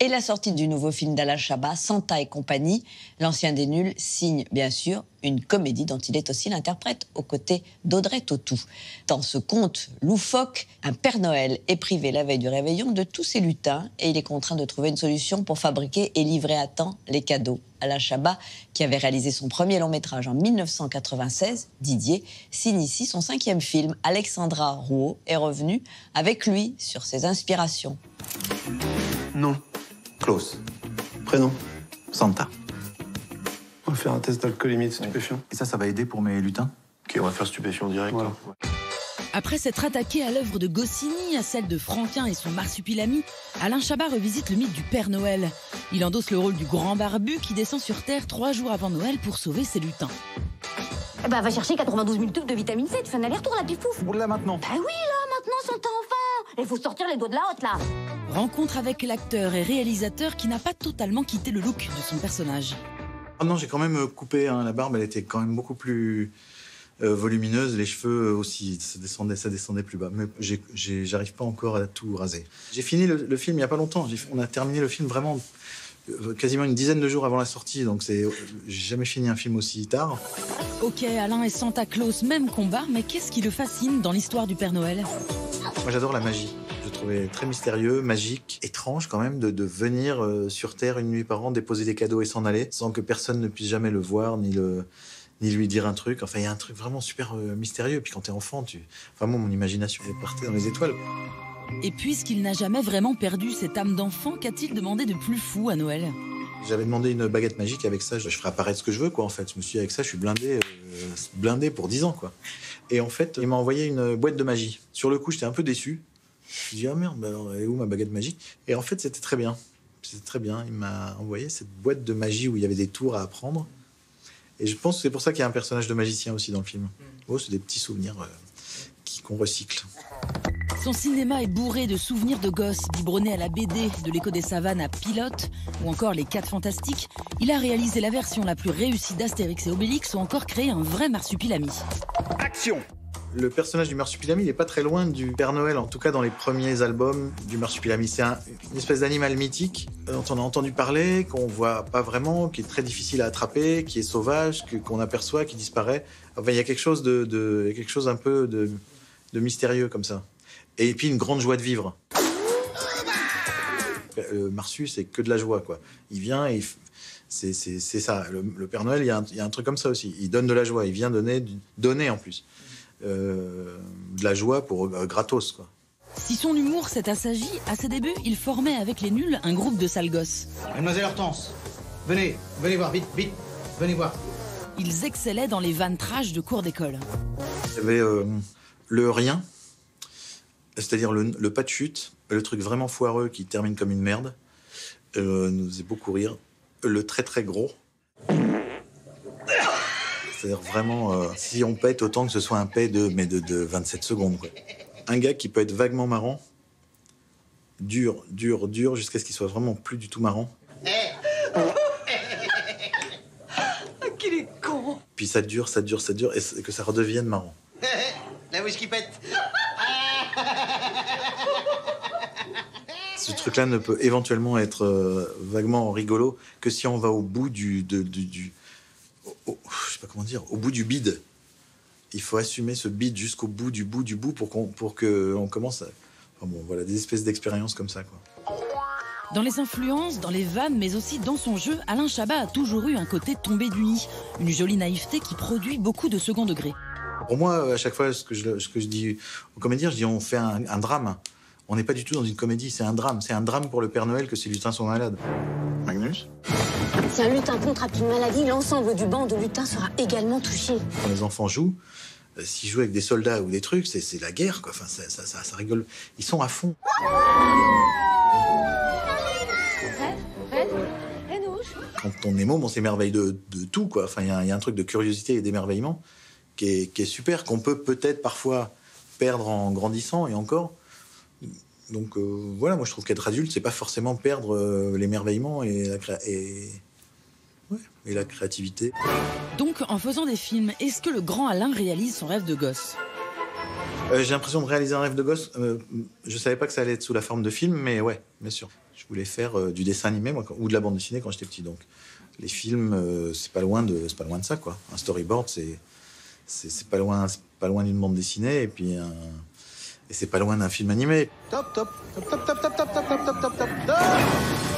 Et la sortie du nouveau film d'Alain Chabat, Santa et compagnie, l'ancien des nuls signe bien sûr une comédie dont il est aussi l'interprète aux côtés d'Audrey Tautou. Dans ce conte loufoque, un Père Noël est privé la veille du réveillon de tous ses lutins et il est contraint de trouver une solution pour fabriquer et livrer à temps les cadeaux. Alain Chabat, qui avait réalisé son premier long métrage en 1996, Didier, signe ici son 5e film. Alexandra Rouault est revenue avec lui sur ses inspirations. Non. Klaus. Prénom Santa. On va faire un test d'alcoolémie de stupéfiant. Et ça va aider pour mes lutins? Ok, on va faire stupéfiant direct. Voilà. Après s'être attaqué à l'œuvre de Goscinny, à celle de Franquin et son marsupilami, Alain Chabat revisite le mythe du Père Noël. Il endosse le rôle du grand barbu qui descend sur Terre 3 jours avant Noël pour sauver ses lutins. Eh ben, va chercher 92 000 tubes de vitamine C, tu fais un aller-retour, la pifouf. Là maintenant. Bah oui, là, maintenant, son enfant. Il faut sortir les doigts de la hotte, là. Rencontre avec l'acteur et réalisateur qui n'a pas totalement quitté le look de son personnage. Ah non, j'ai quand même coupé, hein, la barbe, elle était quand même beaucoup plus volumineuse, les cheveux aussi, ça descendait plus bas. Mais j'arrive pas encore à tout raser. J'ai fini le film il y a pas longtemps, on a terminé le film vraiment quasiment une dizaine de jours avant la sortie, donc j'ai jamais fini un film aussi tard. Ok, Alain et Santa Claus, même combat, mais qu'est-ce qui le fascine dans l'histoire du Père Noël? Moi j'adore la magie. Je trouvais très mystérieux, magique, étrange quand même de venir sur Terre une nuit par an, déposer des cadeaux et s'en aller, sans que personne ne puisse jamais le voir, ni lui dire un truc. Enfin, il y a un truc vraiment super mystérieux. Puis quand t'es enfant, vraiment, mon imagination est partie dans les étoiles. Et puisqu'il n'a jamais vraiment perdu cette âme d'enfant, qu'a-t-il demandé de plus fou à Noël? J'avais demandé une baguette magique. Avec ça, je ferai apparaître ce que je veux, quoi, en fait. Je me suis dit, avec ça, je suis blindé pour 10 ans, quoi. Et en fait, il m'a envoyé une boîte de magie. Sur le coup, j'étais un peu déçu. Je me suis dit, ah merde, alors, elle est où ma baguette magique? Et en fait, c'était très bien. C'était très bien. Il m'a envoyé cette boîte de magie où il y avait des tours à apprendre. Et je pense que c'est pour ça qu'il y a un personnage de magicien aussi dans le film. Oh, c'est des petits souvenirs qu'on recycle. Son cinéma est bourré de souvenirs de gosses, biberonnés à la BD, de l'Écho des Savanes à Pilote, ou encore Les 4 Fantastiques. Il a réalisé la version la plus réussie d'Astérix et Obélix, ou encore créé un vrai marsupilami. Action! Le personnage du marsupilami, il n'est pas très loin du Père Noël, en tout cas dans les premiers albums du marsupilami. C'est une espèce d'animal mythique dont on a entendu parler, qu'on voit pas vraiment, qui est très difficile à attraper, qui est sauvage, qu'on aperçoit, qui disparaît. Enfin, il y a quelque chose un peu de mystérieux comme ça. Et puis une grande joie de vivre. Marsu, c'est que de la joie, quoi. Il vient et c'est ça. Le Père Noël, il y a un truc comme ça aussi. Il donne de la joie, il vient donner en plus. De la joie pour gratos, quoi. Si son humour s'est assagi, à ses débuts, il formait avec les nuls un groupe de sales gosses. Mademoiselle Hortense, venez voir, vite, venez voir. Ils excellaient dans les vannes trash de cours d'école. Il y avait le rien, c'est-à-dire le pas de chute, le truc vraiment foireux qui termine comme une merde, nous faisait beaucoup rire. Le très très gros. C'est-à-dire vraiment, si on pète, autant que ce soit un pet de 27 secondes, quoi. Un gars qui peut être vaguement marrant, dur, jusqu'à ce qu'il soit vraiment plus du tout marrant. Qu'il est con. Puis ça dure, et que ça redevienne marrant. La whisky pète. Ce truc-là ne peut éventuellement être vaguement rigolo que si on va au bout je sais pas comment dire, au bout du bide. Il faut assumer ce bide jusqu'au bout du bout pour que on commence à... Enfin bon, voilà, des espèces d'expériences comme ça, quoi. Dans les influences, dans les vannes, mais aussi dans son jeu, Alain Chabat a toujours eu un côté tombé du nid. Une jolie naïveté qui produit beaucoup de second degré. Pour moi, à chaque fois, ce que je dis aux comédiens, je dis on fait un drame. On n'est pas du tout dans une comédie, c'est un drame. C'est un drame pour le Père Noël que ses lutins sont malades. Magnus ? Si un lutin contracte une maladie, l'ensemble du banc de lutins sera également touché. Quand les enfants jouent, s'ils jouent avec des soldats ou des trucs, c'est la guerre, quoi. Enfin, ça rigole. Ils sont à fond. Quand on est môme, on s'émerveille de tout, quoi. Enfin, il y a un truc de curiosité et d'émerveillement qui est super, qu'on peut peut-être parfois perdre en grandissant, et encore. Donc voilà, moi je trouve qu'être adulte, c'est pas forcément perdre l'émerveillement et la créativité. Donc, en faisant des films, est-ce que le grand Alain réalise son rêve de gosse? J'ai l'impression de réaliser un rêve de gosse. Je savais pas que ça allait être sous la forme de film, mais ouais, bien sûr. Je voulais faire du dessin animé, moi, ou de la bande dessinée quand j'étais petit. Donc, les films, c'est pas loin de ça, quoi. Un storyboard, c'est pas loin d'une bande dessinée, et puis et c'est pas loin d'un film animé. Top, top, top, top, top, top, top, top, top, top, top, top.